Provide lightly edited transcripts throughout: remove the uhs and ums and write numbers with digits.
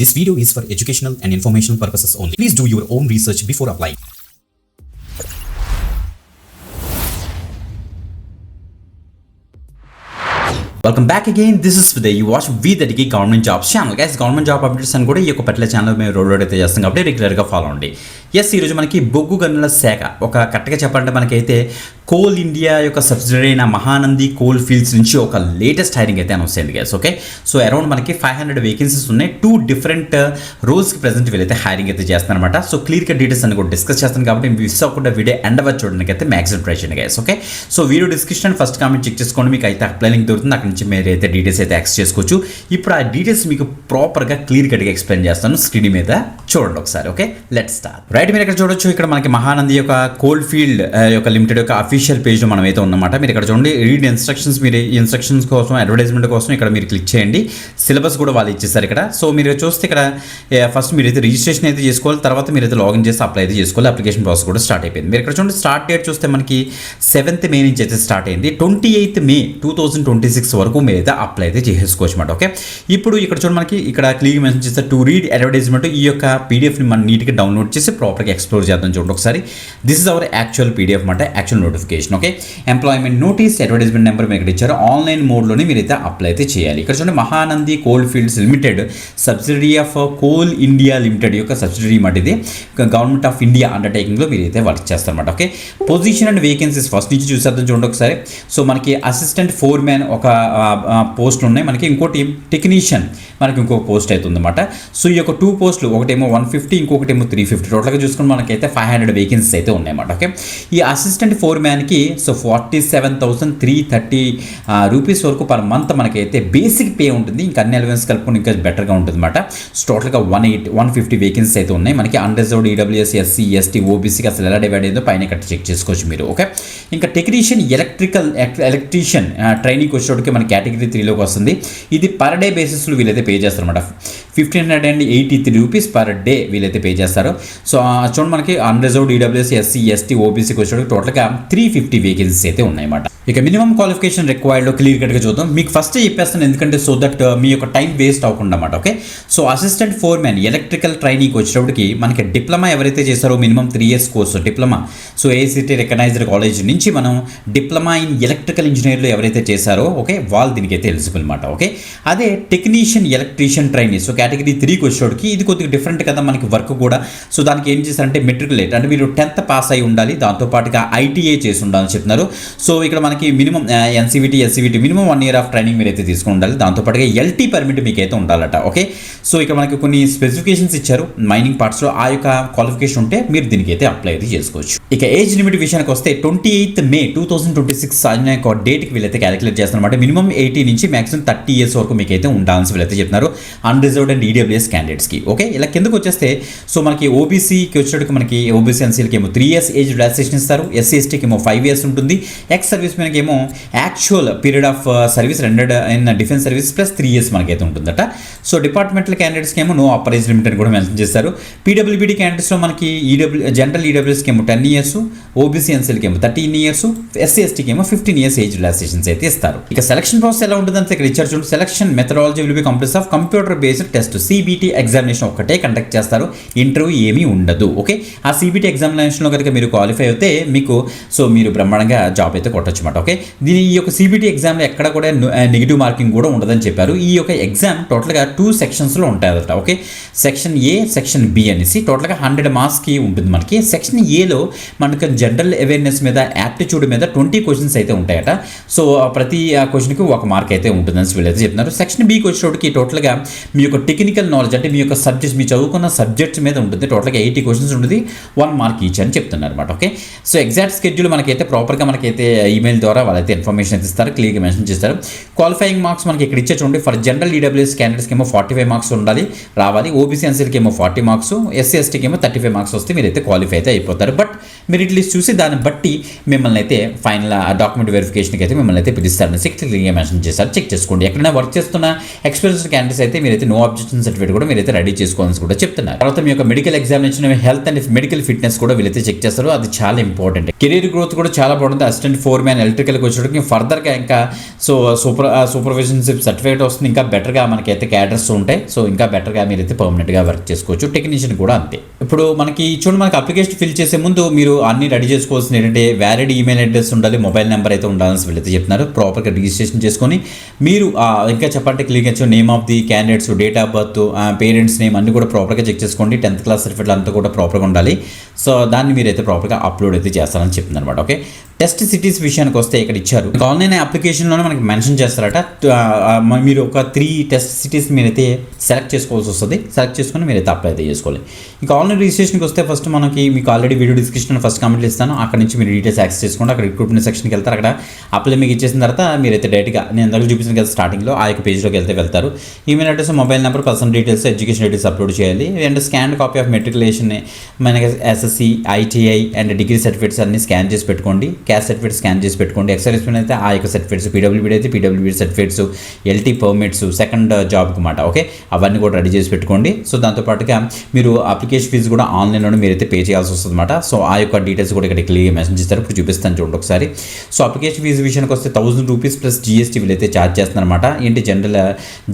This video is for educational and informational purposes only. Please do your own research before applying. Welcome back again. This is Vidya. You watch వి దట్కి government jobs channel. Guys, government job updates అని కూడా ఈ యొక్క particular channel మేము road అయితే చేస్తాం కాబట్టి రెగ్యులర్గా ఫాలో అండి. ఈరోజు మనకి బొగ్గు గనుల శాఖ ఒక కరెక్ట్గా చెప్పాలంటే మనకైతే కోల్ ఇండియా యొక్క సబ్సిడరీ అయిన మహానంది కోల్ ఫీల్డ్స్ నుంచి ఒక లేటెస్ట్ హైరింగ్ అయితే అనౌన్స్ అయింది గైస్. ఓకే, సో అరౌండ్ మనకి 500 వేకెన్సీస్ ఉన్నాయి. 2 డిఫరెంట్ రోల్స్కి ప్రెసెంట్ వీళ్ళైతే హైరింగ్ అయితే చేస్తున్నారు అనమాట. సో క్లియర్గా డీటెయిల్స్ అన్ని కూడా డిస్కస్ చేస్తాను కాబట్టి మిస్ అవ్వకుండా వీడియో ఎండ్ అవ్వచ్చు చూడడానికి అయితే మ్యాక్సిమం ట్రై చేయండి guys. Okay, so video description first comment check చేసుకోండి, మీకు అయితే అప్లై లింక్ దొరుకుతుంది, అక్కడ నుంచి మీరు అయితే డీటెయిల్స్ అయితే యాక్సెస్ చేసుకోవచ్చు. ఇప్పుడు ఆ డీటెయిల్స్ మీకు ప్రాపర్గా క్లియర్ కట్గా ఎక్స్ప్లెయిన్ చేస్తాను, స్క్రీన్ మీద చూడండి ఒకసారి. Okay, let's start. రైట్, మీరు ఇక్కడ చూడొచ్చు, ఇక్కడ మనకి మహానంది యొక్క కోల్ ఫీల్డ్ యొక్క లిమిటెడ్ యొక్క అఫీషియల్ పేజ్లో మనం అయితే ఉన్నమాట. మీరు ఇక్కడ చూడండి, రీడ్ ఇన్స్ట్రక్షన్స్, మీరు ఇన్స్ట్రక్షన్స్ కోసం అడ్వర్టైజ్మెంట్ కోసం ఇక్కడ మీరు క్లిక్ చేయండి. సిలబస్ కూడా వాళ్ళు ఇచ్చేస్తారు ఇక్కడ. సో మీరు చూస్తే ఇక్కడ ఫస్ట్ మీరు అయితే రిజిస్ట్రేషన్ అయితే చేసుకోవాలి, తర్వాత మీరు అయితే లాగిన్ చేసి అప్లై అయితే చేసుకోవాలి. అప్లికేషన్ ప్రాసెస్ కూడా స్టార్ట్ అయిపోయింది. మీరు ఇక్కడ చూడండి, స్టార్ట్ డేట్ చూస్తే మనకి 7th మే నుంచి అయితే స్టార్ట్ అయింది. 28th మే 2026 వరకు మీరు అయితే అప్లై అయితే చేసుకోవచ్చు అనమాట. ఓకే, ఇప్పుడు ఇక్కడ చూడండి, మనకి ఇక్కడ క్లియర్ మెన్షన్ చేస్తే టు రీడ్ అడ్వర్టైజ్మెంట్. ఈ యొక్క పీడిఎఫ్ని మనం నీట్గా డౌన్లోడ్ చేసి ప్రాపర్గా ఎక్స్ప్లోర్ చేద్దాం. చూడండి ఒకసారి, this is our actual PDF అనమాట, actual notification. Okay, employment notice, advertisement number మీరు ఇక్కడ ఇచ్చారు. ఆన్లైన్ మోడ్లోనే మీరు అయితే అప్లై అయితే చేయాలి. ఇక్కడ చూడండి, Mahanandi coal fields limited subsidiary of coal India limited యొక్క సబ్సిడరీ మాట ఇది. గవర్నమెంట్ ఆఫ్ ఇండియా అండర్టేకింగ్లో మీరు అయితే వర్క్ చేస్తారన్నమాట. Okay, position and vacancies first నుంచి చూసేద్దాం. చూడండి ఒకసారి. సో మనకి అసిస్టెంట్ ఫోర్మ్యాన్ ఒక పోస్ట్ ఉన్నాయి, మనకి ఇంకోటి టెక్నీషియన్ మనకి ఇంకొక పోస్ట్ అవుతుంది అనమాట. సో ఈ యొక్క 2 పోస్టులు, ఒకటేమో 150, ఇంకొకటేమో 350, టోటల్గా చూసుకుని మనకైతే 500 వేకెన్సీస్ అయితే ఉన్నాయన్నమాట. ఓకే, ఈ అసిస్టెంట్ ఫోర్మ్యాన్కి సో 47,330 రూపీస్ వరకు పర్ మంత్ మనకైతే బేసిక్ పే ఉంటుంది. ఇంకా అన్ని అలవెన్స్ కలుపుకొని ఇంకా బెటర్గా ఉంటుంది అనమాట. సో టోటల్గా 150 వేకెన్సీస్ అయితే ఉన్నాయి మనకి. అన్రిజర్వ్డ్, ఈడబ్ల్యూఎస్, ఎస్సీ, ఎస్టీ, ఓబీసీకి అసలు ఎలా డివైడ్ అయిందో పైన ఇక్కడ చెక్ చేసుకోవచ్చు మీరు. ఓకే, ఇంకా టెక్నీషియన్ ఎలక్ట్రీషియన్ ట్రైనింగ్ వచ్చేటోడికి మన కేటగిరీ 3లోకి వస్తుంది. ఇది పర్ డే బేసిస్లో వీళ్ళైతే పే చేస్తారన్నమాట. 1,583 రూపీస్ పర్ డే వీళ్ళైతే పే చేస్తారు. సో చూడండి, మనకి అన్రిజర్వ్డ్, ఈడబ్ల్యూఎస్, ఎస్సీ, ఎస్టీ, ఓబీసీకి వచ్చేటోడికి టోటల్గా 350 వేకెన్సీస్ అయితే ఉన్నాయన్నమాట. ఇక మినిమం క్వాలిఫికేషన్ రిక్వైర్డ్లో క్లియర్ కట్గా చూద్దాం. మీకు ఫస్ట్ చెప్పేస్తాను, ఎందుకంటే సో దట్ మీ యొక్క టైం వేస్ట్ అవ్వకుండా అన్నమాట. Okay, so assistant foreman electrical ట్రైనింగ్కి వచ్చేటప్పటికి మనకి డిప్లొమా ఎవరైతే చేస్తారో minimum 3 years course diploma, so AICTE recognised college నుంచి మనం డిప్లొమా ఇన్ ఎలక్ట్రికల్ ఇంజనీర్లు ఎవరైతే చేశారో ఓకే వాళ్ళు దీనికైతే ఎలిజిబుల్ అనమాట. ఓకే, అదే technician electrician training, so category 3కి వచ్చేటప్పటికి ఇది కొద్దిగా డిఫరెంట్ కదా మనకి వర్క్ కూడా. సో దానికి ఏం చేశారంటే మెట్రికులేట్ అంటే మీరు 10th పాస్ అయి ఉండాలి, దాంతోపాటుగా ఐటీఐ చేసి ఉండాలని చెప్తున్నారు. సో ఇక్కడ మనకి minimum NCVT, SCVT minimum 1 year of training మీరు అయితే తీసుకుని ఉండాలి. దాంతోపాటుగా ఎల్టీ పర్మిట్ మీకు అయితే ఉండాలట. ఓకే, సో ఇక్కడ మనకి కొన్ని స్పెసిఫికేషన్స్ ఇచ్చారు మైనింగ్ పార్ట్స్లో. ఆ యొక్క క్వాలిఫికేషన్ ఉంటే మీరు దీనికి అయితే అప్లై అయితే చేసుకోవచ్చు. ఇక ఏజ్ లిమిట్ విషయానికి వస్తే 28th మే 2026 అనే ఒక డేట్కి వీళ్ళైతే క్యాలిక్యులేట్ చేస్తారన్నమాట. మినిమం 80 నుంచి మాక్సిమం 30 years వరకు మీకు అయితే ఉండాల్సి వీళ్ళైతే చెప్తున్నారు అన్రిజర్వ్డ్ అండ్ ఈడబ్ల్యూఎస్ క్యాండిడేట్స్కి. ఓకే, ఇలా కిందకు వచ్చేస్తే సో మనకి ఓబీసీకి వచ్చేటప్పుడు మనకి ఓబీసీ ఎన్సీలకి ఏమో 3 years ఏజ్ రిలాక్సేషన్ ఇస్తారు. ఎస్సీ ఎస్టీకి ఏమో 5 years ఉంటుంది. ఎక్స్ సర్వీస్ మెన్కి ఏమో actual period of service రెండెడ్ in defence service plus 3 years మనకైతే ఉంటుందట. సో డిపార్ట్మెంటల్ క్యాండిడేట్స్కి ఏమో నో అప్పర్ ఏజ్ లిమిట్ అని కూడా మెన్షన్ చేస్తారు. పీడబ్ల్యూబీడీ క్యాండిడేట్స్లో మనకి జనరల్ ఈడబ్ల్యూఎస్కి ఏమో 10 years, ఓబీసీ ఎన్సీలకి ఏమో 13 years, ఎస్సీ ఎస్టీకి ఏమో 15 years ఏజ్ రిలాక్సేషన్స్ అయితే ఇస్తారు. ఇక సెలక్షన్ ప్రాసెస్ ఎలా ఉంటుందంటే ఇక్కడ ఇచ్చారు చూడండి. Selection methodology will be complete of computer based test, CBT examination ఒక్కటే కండక్ట్ చేస్తారు, ఇంటర్వ్యూ ఏమీ ఉండదు. ఓకే, ఆ సిబిటి ఎగ్జామినేషన్లో కనుక మీరు క్వాలిఫై అయితే మీకు సో మీరు బ్రహ్మాండంగా జాబ్ అయితే కొట్టచ్చు అనమాట. ఓకే, ఈ యొక్క సిబిటి ఎగ్జామ్లో ఎక్కడ కూడా నెగిటివ్ మార్కింగ్ కూడా ఉండదని చెప్పారు. ఈ యొక్క ఎగ్జామ్ టోటల్గా 2 sectionsలో ఉంటాయట. ఓకే, సెక్షన్ ఏ, సెక్షన్ బి అనేసి టోటల్గా 100 marksకి ఉంటుంది మనకి. సెక్షన్ ఏలో మనకు జనరల్ అవేర్నెస్ మీద, యాప్టిట్యూడ్ మీద 20 questions అయితే ఉంటాయట. సో ప్రతి క్వశ్చన్కి 1 mark అయితే ఉంటుందని వీళ్ళైతే చెప్తున్నారు. సెక్షన్ బికి వచ్చేటప్పటికి టోటల్గా మీ యొక్క టెక్నికల్ నాలెడ్జ్ అంటే మీ యొక్క సబ్జెక్ట్స్, మీ చదువుకున్న సబ్జెక్ట్స్ మీద ఉంటుంది. టోటల్గా 80 questions ఉంటుంది, 1 mark ఈచ్ అని చెప్తున్నారు అనమాట. ఓకే, సో ఎగ్జాక్ట్ షెడ్యూల్ మనకైతే ప్రాపర్గా మనకైతే ఈమెయిల్ ద్వారా వాళ్ళైతే ఇన్ఫర్మేషన్ అయితే ఇస్తారు, క్లియర్గా మెన్షన్ చేస్తారు. క్వాలిఫైయింగ్ మార్క్స్ మనకి ఇక్కడ ఇచ్చే చూడండి. ఫర్ జనరల్ ఈడబ్ల్యూఎస్ క్యాండిడేట్స్కి ఏమో 45 marks ఉండాలి రావాలి, ఓబీసీ ఎన్సీలకి ఏమో 40 marks, ఎస్సీ ఎస్టీకి ఏమో 35 marks వస్తే మీరైతే క్వాలిఫై అయితే అయిపోతారు. బట్ మెరిట్ లిస్ట్ చూసి దాన్ని బట్టి మిమ్మల్ని అయితే ఫైనల్ డాక్యుమెంట్ వెరిఫికేషన్కి అయితే మిమ్మల్ని అయితే పిలుస్తారని క్లియర్గా మెన్షన్ చేశారు. చెక్ చేసుకోండి. ఎక్కడైనా వర్క్ చేస్తున్న ఎక్స్పీరియన్స్డ్ క్యాండిడేట్స్ అయితే మీరైతే నో అబ్జెక్షన్ సర్టిఫికేట్ కూడా మీరైతే రెడీ చేసుకోవాలని కూడా చెప్తున్నారు. తర్వాత మీ యొక్క medical examination, health and medical fitness కూడా వీళ్ళైతే చెక్ చేస్తారు. అది చాలా ఇంపార్టెంట్. కెరీర్ గ్రోత్ కూడా చాలా బాగుంటుంది. అసిస్టెంట్ ఫోర్మ్యాన్ ఎలక్ట్రికల్కి వచ్చేటప్పుడు ఫర్దర్గా ఇంకా సో సూపర్విజన్షిప్ సర్టిఫికేట్ వస్తుంది. ఇంకా బెటర్గా మనకైతే క్యాడర్స్ ఉంటాయి. సో ఇంకా బెటర్గా మీరైతే పర్మనెంట్గా వర్క్ చేసుకోవచ్చు. టెక్నీషియన్ కూడా అంతే. ఇప్పుడు మనకి చూడండి, మనకి అప్లికేషన్ ఫిల్ చేసే ముందు మీరు అన్ని రెడీ చేసుకోవాల్సింది ఏంటంటే వ్యాలిడ్ ఈమెయిల్ అడ్రస్ ఉండాలి, మొబైల్ నెంబర్ అయితే ఉండాలని వీళ్ళైతే చెప్తున్నారు. ప్రాపర్గా రిజిస్ట్రేషన్ చేసుకొని మీరు ఇంకా చెప్పంటే క్లియర్గా name of the candidates, date of birth, parents name అన్ని కూడా ప్రాపర్గా చెక్ చేసుకోండి. 10th క్లాస్ సర్టిఫికేట్ అంతా కూడా ప్రాపర్గా ఉండాలి. సో దాన్ని మీరైతే ప్రాపర్గా అప్లోడ్ అయితే చేస్తారని చెప్తుంది అనమాట. ఓకే, టెస్ట్ సిటీస్ విషయానికి వస్తే ఇక్కడ ఇచ్చారు. ఆన్లైన్ అప్లికేషన్లోనే మనకి మెన్షన్ చేస్తారట. మీరు ఒక 3 టెస్ట్ సిటీస్ మీరైతే సెలెక్ట్ చేసుకోవాల్సి వస్తుంది. సెలెక్ట్ చేసుకుని మీరైతే అప్లై అయితే చేసుకోవాలి. ఇంకా ఆన్లైన్ రిజిస్ట్రేషన్కి వస్తే ఫస్ట్ మనకి మీకు ఆల్రెడీ వీడియో డిస్క్రిప్షన్ ఫస్ట్ కామెంట్లు ఇస్తాను. అక్కడ నుంచి మీరు డీటెయిల్స్ యాక్సెస్ చేసుకోండి. అక్కడ రిక్రూట్మెంట్ సెక్షన్కి వెళ్తారు. అక్కడ అప్లై మీకు ఇచ్చేసిన తర్వాత మీరైతే డైరెక్ట్గా నేను దగ్గర చూపించిన కదా స్టార్టింగ్లో ఆ యొక్క పేజ్లోకి వెళ్తారు. Email address, mobile number, personal details, education details upload చేయాలి. And scan copy of matriculation, మనకి SSC, ITI and degree certificates అన్ని స్కాన్ చేసి పెట్టుకోండి. క్యాస్ట్ సర్టిఫికేట్ స్కాన్ చేసి పెట్టుకోండి. ఎక్సర్వీస్ అయితే ఆ యొక్క సర్టిఫికేట్స్, పీడబ్ల్యూబీ అయితే PWB certificates, LT permits, second జాబ్కి మాట. ఓకే, అవన్నీ కూడా రెడీ చేసి పెట్టుకోండి. సో దాంతోపాటుగా మీరు అప్లికేషన్ ఫీజు కూడా ఆన్లైన్లోనే మీరైతే పే చేయాల్సి వస్తుంది అనమాట. సో ఆ యొక్క డీటెయిల్స్ కూడా ఇక్కడ క్లియర్గా మెన్షన్ చేస్తారు. ఇప్పుడు చూపిస్తాను చూడండి ఒకసారి. సో అప్లికేషన్ ఫీజు విషయానికి వస్తే 1000 రూపీస్ ప్లస్ జీఎస్టీ వీళ్ళైతే ఛార్జ్ చేస్తున్నారన్నమాట. ఏంటి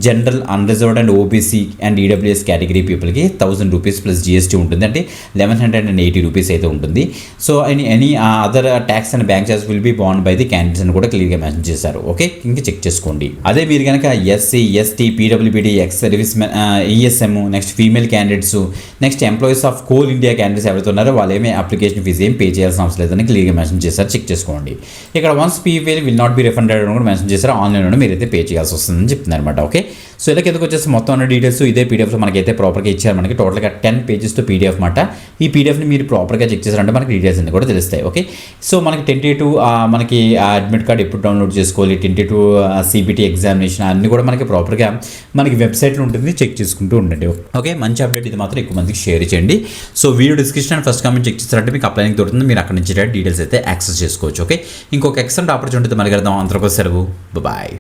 general unreserved and OBC and EWS category పీపుల్కి 1000 రూపీస్ ప్లస్ జీఎస్టీ ఉంటుంది. అంటే 1180 రూపీస్ అయితే ఉంటుంది. So any other tax and bank charge will be bond by the candidates అని కూడా క్లియర్గా మెన్షన్ చేశారు. ఓకే, ఇంకా చెక్ చేసుకోండి. అదే మీరు కనుక SC, ST, PWBD, ex service men, ESM, next female candidates, next employees of coal India candidates ఎవరైతే ఉన్నారో వాళ్ళు ఏమీ అప్లికేషన్ ఫీజు ఏం పే చేయాల్సిన అవసరం లేదని క్లియర్గా మెన్షన్ చేశారు. చెక్ చేసుకోండి. ఇక్కడ once PVL will not be refunded అని కూడా మెన్షన్ చేశారు. ఆన్లైన్లో మీరైతే పే చేయాల్సి వస్తుందని చెప్తున్నారు అనమాట. ఓకే, సో ఇలా కిందకు వచ్చేసి మొత్తం అన్న డీటెయిల్స్ ఇదే పీడిఎఫ్లో మనకైతే ప్రాపర్గా ఇచ్చారు. మనకి టోటల్గా 10 పేజెస్తో పీడిఎఫ్ మాట. ఈ పీడిఎఫ్ని మీరు ప్రాపర్గా చెక్ చేశారంటే మనకి డీటెయిల్స్ అన్ని కూడా తెలుస్తాయి. ఓకే, సో మనకి టెంటేటివ్ మనకి అడ్మిట్ కార్డ్ ఎప్పుడు డౌన్లోడ్ చేసుకోవాలి, టెంటేటివ్ సిబిటీ ఎగ్జామినేషన్ అన్ని కూడా మనకి ప్రాపర్గా మనకి వెబ్సైట్లో ఉంటుంది. చెక్ చేసుకుంటూ ఉండండి. ఓకే, మంచి అప్డేట్. ఇది మాత్రం ఎక్కువ మందికి షేర్ చేయండి. So video description first comment check చేస్తారంటే మీకు అప్లైనింగ్ దొరుకుతుంది. మీరు అక్కడ నుంచి డీటెయిల్స్ అయితే యాక్సెస్ చేసుకోవచ్చు. ఓకే, ఇంకొక ఎక్సలెంట్ ఆపర్చునిటీ మళ్ళీ కలుద్దాం. అంతవరకు సెలవు. బాయ్.